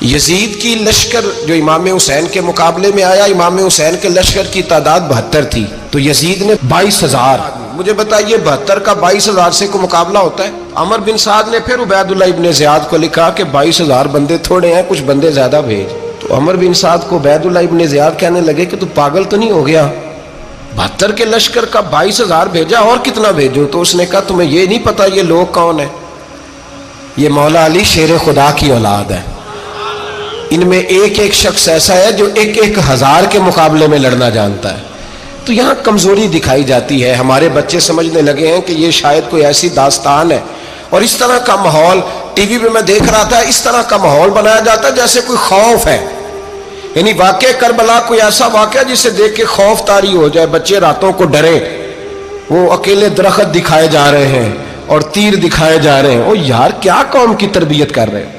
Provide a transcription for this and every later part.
یزید کی لشکر جو امام حسین کے مقابلے میں آیا، امام حسین کے لشکر کی تعداد 72 تھی، تو یزید نے 22,000. مجھے بتائیے 72 کا 22,000 سے کوئی مقابلہ ہوتا ہے؟ عمر بن سعد نے پھر عبید اللہ ابن زیاد کو لکھا کہ 22,000 بندے تھوڑے ہیں، کچھ بندے زیادہ بھیج. تو عمر بن سعد کو عبید اللہ ابن زیاد کہنے لگے کہ تو پاگل تو نہیں ہو گیا، 72 کے لشکر کا 22,000 بھیجا، اور کتنا بھیجو؟ تو اس نے کہا تمہیں یہ نہیں پتا یہ لوگ کون ہیں؟ یہ مولا علی شیر خدا کی اولاد ہے، ان میں ایک ایک شخص ایسا ہے جو 1,000 کے مقابلے میں لڑنا جانتا ہے. تو یہاں کمزوری دکھائی جاتی ہے. ہمارے بچے سمجھنے لگے ہیں کہ یہ شاید کوئی ایسی داستان ہے، اور اس طرح کا ماحول ٹی وی پہ میں دیکھ رہا تھا، اس طرح کا ماحول بنایا جاتا ہے جیسے کوئی خوف ہے. یعنی واقع کربلا کوئی ایسا واقعہ جسے دیکھ کے خوف طاری ہو جائے، بچے راتوں کو ڈرے. وہ اکیلے درخت دکھائے جا رہے ہیں اور تیر دکھائے جا رہے ہیں. او یار کیا قوم کی تربیت کر رہے ہیں؟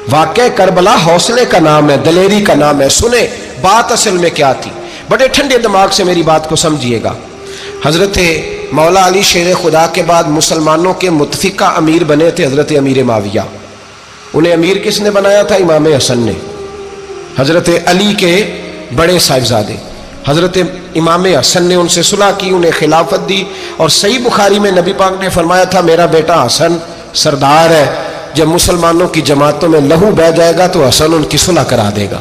واقع کربلا حوصلے کا نام ہے، دلیری کا نام ہے. سنیں بات اصل میں کیا تھی، بڑے ٹھنڈے دماغ سے میری بات کو سمجھیے گا. حضرت مولا علی شیر خدا کے بعد مسلمانوں کے متفقہ امیر بنے تھے حضرت امیر معاویہ. انہیں امیر کس نے بنایا تھا؟ امام حسن نے، حضرت علی کے بڑے صاحبزادے. حضرت امام حسن نے ان سے صلح کی، انہیں خلافت دی. اور صحیح بخاری میں نبی پاک نے فرمایا تھا میرا بیٹا حسن سردار ہے، جب مسلمانوں کی جماعتوں میں لہو بہہ جائے گا تو حسن ان کی صلح کرا دے گا.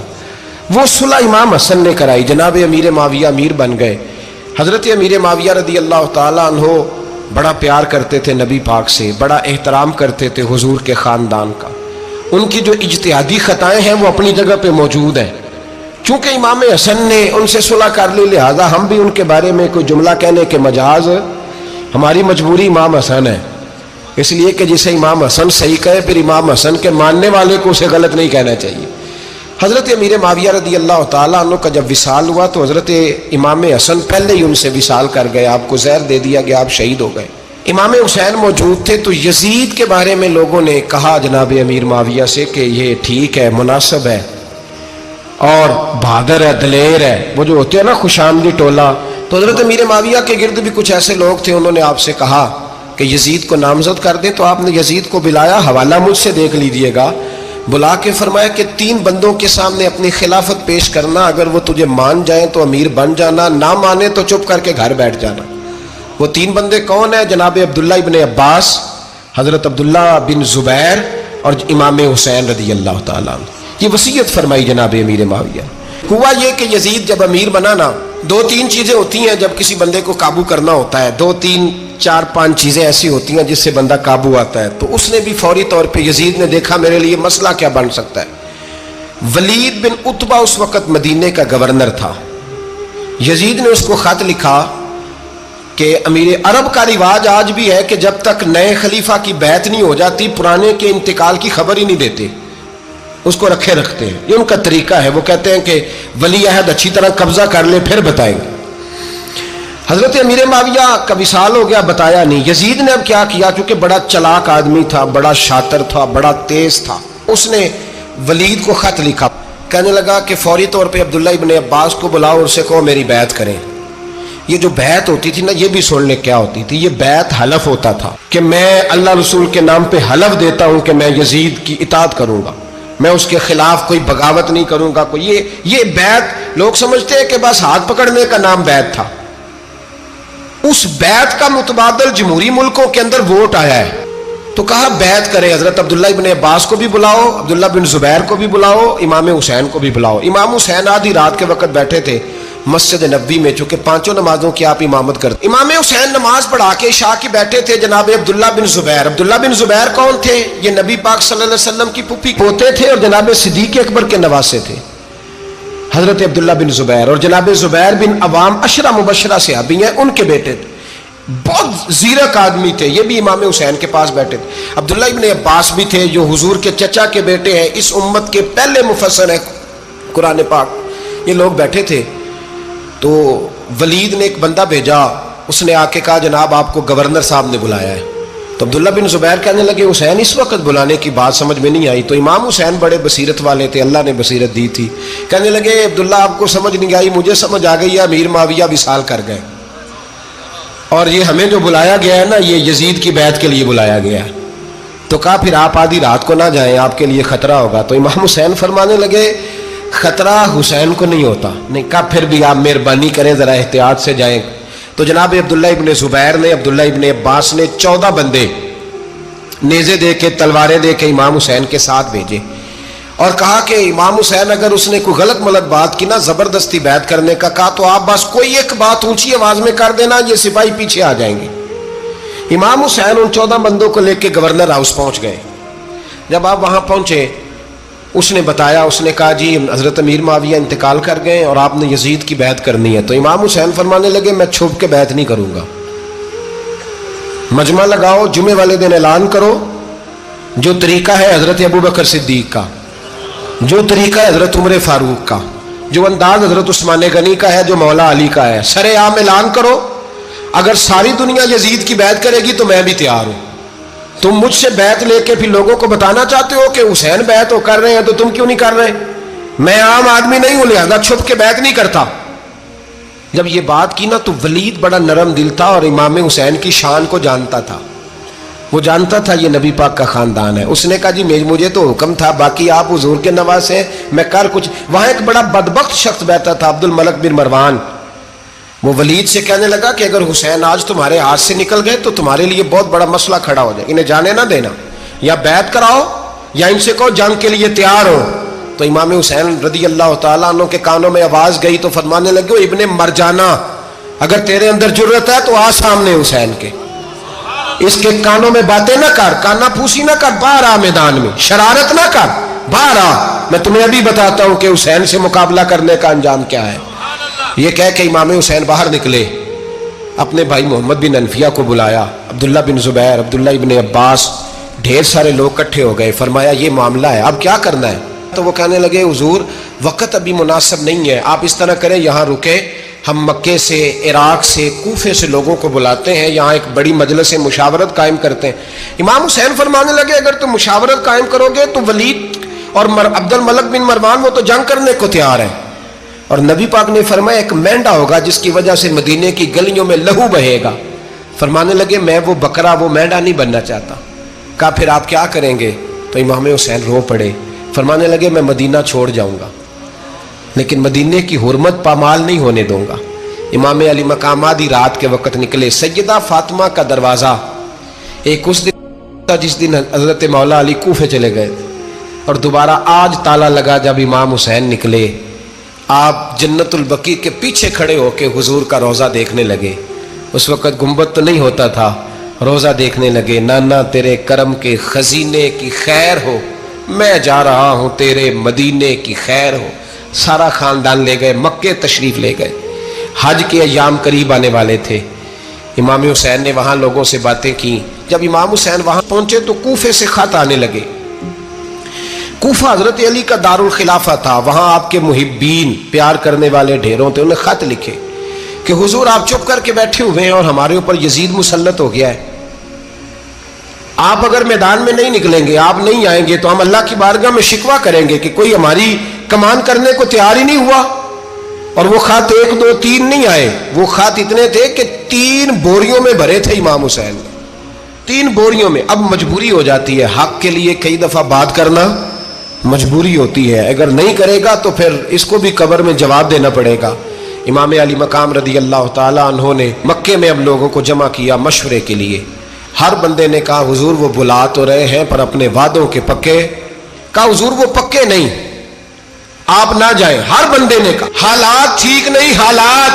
وہ صلح امام حسن نے کرائی، جناب امیر معاویہ امیر بن گئے. حضرت امیر معاویہ رضی اللہ تعالیٰ عنہ بڑا پیار کرتے تھے نبی پاک سے، بڑا احترام کرتے تھے حضور کے خاندان کا. ان کی جو اجتہادی خطائیں ہیں وہ اپنی جگہ پہ موجود ہیں. چونکہ امام حسن نے ان سے صلح کر لی، لہذا ہم بھی ان کے بارے میں کوئی جملہ کہنے کے مجاز، ہماری مجبوری امام حسن ہے. اس لیے کہ جسے امام حسن صحیح کہے پھر امام حسن کے ماننے والے کو اسے غلط نہیں کہنا چاہیے. حضرت امیر معاویہ رضی اللہ تعالیٰ عنہ کا جب وصال ہوا تو حضرت امام حسن پہلے ہی ان سے وصال کر گئے، آپ کو زہر دے دیا گیا، آپ شہید ہو گئے. امام حسین موجود تھے. تو یزید کے بارے میں لوگوں نے کہا جناب امیر معاویہ سے کہ یہ ٹھیک ہے، مناسب ہے اور بہادر ہے، دلیر ہے، وہ جو ہوتے ہیں نا خوش آمدی ٹولہ. تو حضرت امیر معاویہ کے گرد بھی کچھ ایسے لوگ تھے، انہوں نے آپ سے کہا کہ یزید کو نامزد کر دیں. تو آپ نے یزید کو بلایا، حوالہ مجھ سے دیکھ لیجئے گا. بلا کے فرمایا کہ 3 بندوں کے سامنے اپنی خلافت پیش کرنا، اگر وہ تجھے مان جائیں تو امیر بن جانا، نہ مانے تو چپ کر کے گھر بیٹھ جانا. وہ 3 بندے کون ہیں؟ جناب عبداللہ ابن عباس، حضرت عبداللہ بن زبیر اور امام حسین رضی اللہ تعالیٰ عنہ. یہ وصیت فرمائی جناب امیر معاویہ. ہوا یہ کہ یزید جب امیر بنا نا، 2-3 چیزیں ہوتی ہیں جب کسی بندے کو قابو کرنا ہوتا ہے، 2-3-4-5 چیزیں ایسی ہوتی ہیں جس سے بندہ قابو آتا ہے. تو اس نے بھی فوری طور پہ، یزید نے دیکھا میرے لیے مسئلہ کیا بن سکتا ہے. ولید بن عتبہ اس وقت مدینے کا گورنر تھا. یزید نے اس کو خط لکھا کہ امیر عرب کا رواج آج بھی ہے کہ جب تک نئے خلیفہ کی بیعت نہیں ہو جاتی پرانے کے انتقال کی خبر ہی نہیں دیتے، اس کو رکھے رکھتے ہیں. یہ ان کا طریقہ ہے. وہ کہتے ہیں کہ ولی عہد اچھی طرح قبضہ کر لے پھر بتائیں گے. حضرت امیر معاویہ کا وصال ہو گیا، بتایا نہیں. یزید نے اب کیا کیا، چونکہ بڑا چلاک آدمی تھا، بڑا شاطر تھا، بڑا تیز تھا، اس نے ولید کو خط لکھا. کہنے لگا کہ فوری طور پہ عبداللہ ابن عباس کو بلاؤ اور اسے کہو میری بیعت کریں. یہ جو بیعت ہوتی تھی نا، یہ بھی سن لے کیا ہوتی تھی. یہ بیعت حلف ہوتا تھا کہ میں اللہ رسول کے نام پہ حلف دیتا ہوں کہ میں یزید کی اطاعت کروں گا، میں اس کے خلاف کوئی بغاوت نہیں کروں گا. کوئی یہ بیعت لوگ سمجھتے ہیں کہ بس ہاتھ پکڑنے کا نام بیعت تھا. اس بیعت کا متبادل جمہوری ملکوں کے اندر ووٹ آیا ہے. تو کہا بیعت کرے. حضرت عبداللہ ابن عباس کو بھی بلاؤ، عبداللہ بن زبیر کو بھی بلاؤ، امام حسین کو بھی بلاؤ. امام حسین آدھی رات کے وقت بیٹھے تھے مسجد نبوی میں، چونکہ 5 نمازوں کی آپ امامت کرتے. امام حسین نماز پڑھا کے عشاء کی بیٹھے تھے. جناب عبداللہ بن زبیر، عبداللہ بن زبیر کون تھے؟ یہ نبی پاک صلی اللہ علیہ وسلم کی پھوپھی پوتے تھے اور جناب صدیق اکبر کے نواسے تھے. حضرت عبداللہ بن زبیر اور جناب زبیر بن عوام عشرہ مبشرہ صحابی ہیں، ان کے بیٹے تھے. بہت زیرک آدمی تھے. یہ بھی امام حسین کے پاس بیٹھے تھے. عبداللہ ابن عباس بھی تھے جو حضور کے چچا کے بیٹے ہیں، اس امت کے پہلے مفسر ہیں قرآن پاک. یہ لوگ بیٹھے تھے. تو ولید نے ایک بندہ بھیجا، اس نے آ کے کہا جناب آپ کو گورنر صاحب نے بلایا ہے. تو عبداللہ بن زبیر کہنے لگے حسین اس وقت بلانے کی بات سمجھ میں نہیں آئی. تو امام حسین بڑے بصیرت والے تھے، اللہ نے بصیرت دی تھی. کہنے لگے عبداللہ آپ کو سمجھ نہیں آئی، مجھے سمجھ آ گئی ہے، امیر معاویہ وصال کر گئے اور یہ ہمیں جو بلایا گیا ہے نا، یہ یزید کی بیعت کے لیے بلایا گیا ہے. تو کہا پھر آپ آدھی رات کو نہ جائیں، آپ کے لیے خطرہ ہوگا۔ تو امام حسین فرمانے لگے خطرہ حسین کو نہیں ہوتا۔ نہیں، کہا پھر بھی آپ مہربانی کریں ذرا احتیاط سے جائیں۔ تو جناب عبداللہ ابن زبیر نے، عبداللہ ابن عباس نے 14 بندے نیزے دے کے، تلواریں دے کے امام حسین کے ساتھ بھیجے اور کہا کہ امام حسین اگر اس نے کوئی غلط ملت بات کی نا، زبردستی بیعت کرنے کا کہا، تو آپ بس کوئی ایک بات اونچی آواز میں کر دینا، یہ سپاہی پیچھے آ جائیں گے۔ امام حسین ان 14 بندوں کو لے کے گورنر ہاؤس پہنچ گئے۔ جب آپ وہاں پہنچے، اس نے بتایا، اس نے کہا جی حضرت امیر معاویہ انتقال کر گئے اور آپ نے یزید کی بیعت کرنی ہے۔ تو امام حسین فرمانے لگے میں چھپ کے بیعت نہیں کروں گا، مجمع لگاؤ، جمعے والے دن اعلان کرو، جو طریقہ ہے حضرت ابوبکر صدیق کا، جو طریقہ ہے حضرت عمر فاروق کا، جو انداز حضرت عثمان غنی کا ہے، جو مولا علی کا ہے، سر عام اعلان کرو، اگر ساری دنیا یزید کی بیعت کرے گی تو میں بھی تیار ہوں۔ تم مجھ سے بیعت لے کے پھر لوگوں کو بتانا چاہتے ہو کہ حسین بیعت ہو کر رہے ہیں تو تم کیوں نہیں کر رہے؟ میں عام آدمی نہیں ہوں، لہذا چھپ کے بیعت نہیں کرتا۔ جب یہ بات کی نا تو ولید بڑا نرم دل تھا اور امام حسین کی شان کو جانتا تھا، وہ جانتا تھا یہ نبی پاک کا خاندان ہے۔ اس نے کہا جی مجھے تو حکم تھا، باقی آپ حضور کے نواز ہیں، میں کر کچھ۔ وہاں ایک بڑا بدبخت شخص بیٹھا تھا، عبد الملک بن مروان، وہ ولید سے کہنے لگا کہ اگر حسین آج تمہارے ہاتھ سے نکل گئے تو تمہارے لیے بہت بڑا مسئلہ کھڑا ہو جائے، انہیں جانے نہ دینا، یا بیعت کراؤ یا ان سے کہو جنگ کے لیے تیار ہو۔ تو امام حسین رضی اللہ تعالیٰ عنہ کے کانوں میں آواز گئی تو فرمانے لگے ابن مرجانہ، اگر تیرے اندر جرت ہے تو آ سامنے حسین کے، اس کے کانوں میں باتیں نہ کر، کانا پھوسی نہ کر، باہر آ میدان میں، شرارت نہ کر، باہر آ، میں تمہیں ابھی بتاتا ہوں کہ حسین سے مقابلہ کرنے کا انجام کیا ہے۔ یہ کہہ کہ امام حسین باہر نکلے، اپنے بھائی محمد بن انفیہ کو بلایا، عبداللہ بن زبیر، عبداللہ ابن عباس، ڈھیر سارے لوگ اکٹھے ہو گئے۔ فرمایا یہ معاملہ ہے، اب کیا کرنا ہے؟ تو وہ کہنے لگے حضور وقت ابھی مناسب نہیں ہے، آپ اس طرح کریں یہاں رکے، ہم مکے سے، عراق سے، کوفے سے لوگوں کو بلاتے ہیں، یہاں ایک بڑی مجلس مشاورت قائم کرتے ہیں۔ امام حسین فرمانے لگے اگر تم مشاورت قائم کرو گے تو ولید اور عبد الملک بن مروان وہ تو جنگ کرنے کو تیار ہیں، اور نبی پاک نے فرمایا ایک مینڈا ہوگا جس کی وجہ سے مدینے کی گلیوں میں لہو بہے گا۔ فرمانے لگے میں وہ بکرا، وہ مینڈا نہیں بننا چاہتا۔ کہا پھر آپ کیا کریں گے؟ تو امام حسین رو پڑے، فرمانے لگے میں مدینہ چھوڑ جاؤں گا لیکن مدینے کی حرمت پامال نہیں ہونے دوں گا۔ امام علی مقام آدھی رات کے وقت نکلے، سیدہ فاطمہ کا دروازہ ایک اس دن تھا جس دن حضرت مولا علی کوفے چلے گئے تھے، اور دوبارہ آج تالا لگا جب امام حسین نکلے۔ آپ جنت البقیع کے پیچھے کھڑے ہو کے حضور کا روضہ دیکھنے لگے، اس وقت گنبد تو نہیں ہوتا تھا، روضہ دیکھنے لگے۔ نانا تیرے کرم کے خزینے کی خیر ہو، میں جا رہا ہوں تیرے مدینے کی خیر ہو۔ سارا خاندان لے گئے، مکے تشریف لے گئے، حج کے ایام قریب آنے والے تھے۔ امام حسین نے وہاں لوگوں سے باتیں کی۔ جب امام حسین وہاں پہنچے تو کوفے سے خط آنے لگے۔ کوفہ حضرت علی کا دارالخلافہ تھا، وہاں آپ کے محبین، پیار کرنے والے ڈھیروں تھے، انہیں خط لکھے کہ حضور آپ چپ کر کے بیٹھے ہوئے ہیں اور ہمارے اوپر یزید مسلط ہو گیا ہے، آپ اگر میدان میں نہیں نکلیں گے، آپ نہیں آئیں گے تو ہم اللہ کی بارگاہ میں شکوہ کریں گے کہ کوئی ہماری کمان کرنے کو تیار ہی نہیں ہوا۔ اور وہ خط 1 2 3 نہیں آئے، وہ خط اتنے تھے کہ 3 بوریوں میں بھرے تھے امام حسین، 3 بوریوں میں۔ اب مجبوری ہو جاتی ہے، حق کے لیے کئی دفعہ بات کرنا مجبوری ہوتی ہے، اگر نہیں کرے گا تو پھر اس کو بھی قبر میں جواب دینا پڑے گا۔ امام علی مقام رضی اللہ تعالیٰ عنہ نے مکے میں اب لوگوں کو جمع کیا مشورے کے لیے۔ ہر بندے نے کہا حضور وہ بلا تو رہے ہیں پر اپنے وعدوں کے پکے۔ کہا حضور وہ پکے نہیں، آپ نہ جائیں۔ ہر بندے نے کہا حالات ٹھیک نہیں، حالات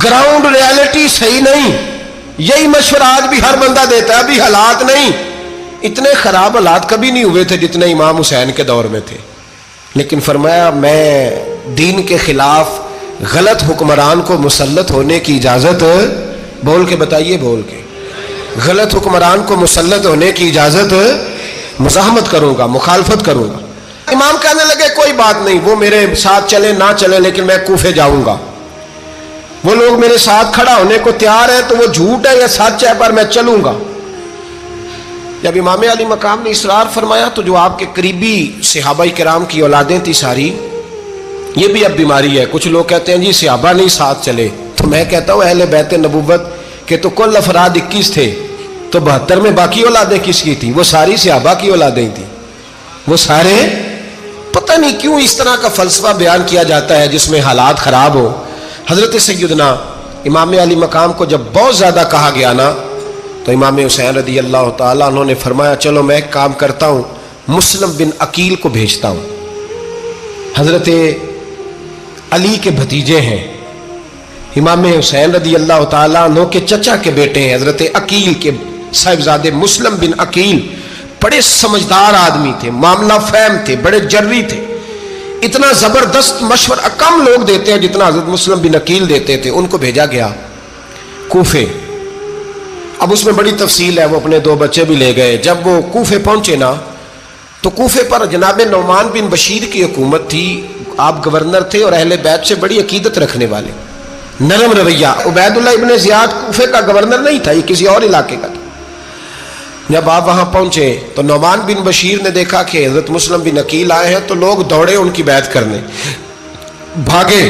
گراؤنڈ ریالٹی صحیح نہیں، یہی مشورہ آج بھی ہر بندہ دیتا ہے، ابھی حالات نہیں۔ اتنے خراب حالات کبھی نہیں ہوئے تھے جتنے امام حسین کے دور میں تھے، لیکن فرمایا میں دین کے خلاف غلط حکمران کو مسلط ہونے کی اجازت، بول کے بتائیے، بول کے، غلط حکمران کو مسلط ہونے کی اجازت، مزاحمت کروں گا، مخالفت کروں گا۔ امام کہنے لگے کوئی بات نہیں، وہ میرے ساتھ چلے نہ چلے لیکن میں کوفے جاؤں گا، وہ لوگ میرے ساتھ کھڑا ہونے کو تیار ہے تو وہ جھوٹ ہے یا سچ ہے پر میں چلوں گا۔ جب امام علی مقام نے اصرار فرمایا تو جو آپ کے قریبی صحابہ کرام کی اولادیں تھی ساری، یہ بھی اب بیماری ہے، کچھ لوگ کہتے ہیں جی صحابہ نہیں ساتھ چلے، تو میں کہتا ہوں اہل بیت نبوت کے تو کل افراد 21 تھے، تو 72 میں باقی اولادیں کس کی تھیں؟ وہ ساری صحابہ کی اولادیں تھیں، وہ سارے، پتہ نہیں کیوں اس طرح کا فلسفہ بیان کیا جاتا ہے جس میں حالات خراب ہو۔ حضرت سیدنا امام علی مقام کو جب بہت زیادہ کہا گیا نا تو امام حسین رضی اللہ تعالیٰ عنہ نے فرمایا چلو میں ایک کام کرتا ہوں، مسلم بن عقیل کو بھیجتا ہوں، حضرت علی کے بھتیجے ہیں، امام حسین رضی اللہ تعالیٰ عنہ کے چچا کے بیٹے ہیں، حضرت عقیل کے صاحبزادے مسلم بن عقیل بڑے سمجھدار آدمی تھے، معاملہ فہم تھے، بڑے جری تھے، اتنا زبردست مشورہ کم لوگ دیتے ہیں جتنا حضرت مسلم بن عقیل دیتے تھے۔ ان کو بھیجا گیا کوفے۔ اب اس میں بڑی تفصیل ہے، وہ اپنے 2 بچے بھی لے گئے۔ جب وہ کوفے پہنچے نا تو کوفے پر جناب نعمان بن بشیر کی حکومت تھی، آپ گورنر تھے اور اہل بیت سے بڑی عقیدت رکھنے والے، نرم رویہ۔ عبید اللہ ابن زیاد کوفے کا گورنر نہیں تھا، یہ کسی اور علاقے کا تھا۔ جب آپ وہاں پہنچے تو نعمان بن بشیر نے دیکھا کہ حضرت مسلم بن عقیل آئے ہیں تو لوگ دوڑے ان کی بیعت کرنے، بھاگے،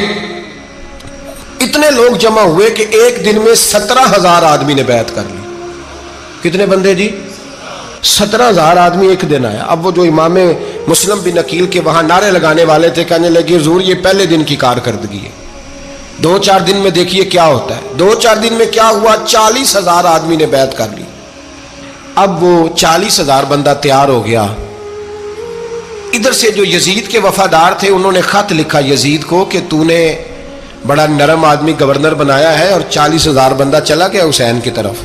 اتنے لوگ جمع ہوئے کہ ایک دن میں 17,000 آدمی نے بیعت کر لی۔ کتنے بندے جی؟ 17,000 آدمی ایک دن آیا۔ اب وہ جو امام مسلم بن عقیل کے وہاں نعرے لگانے والے تھے کہنے لگے حضور یہ پہلے دن کی کارکردگی ہے، 2-4 دن میں دیکھیے کیا ہوتا ہے۔ 2-4 دن میں کیا ہوا؟ 40,000 آدمی نے بیعت کر لی۔ اب وہ 40,000 بندہ تیار ہو گیا۔ ادھر سے جو یزید کے وفادار تھے انہوں نے خط لکھا یزید کو کہ تو نے بڑا نرم آدمی گورنر بنایا ہے اور 40,000 بندہ چلا گیا حسین کی طرف۔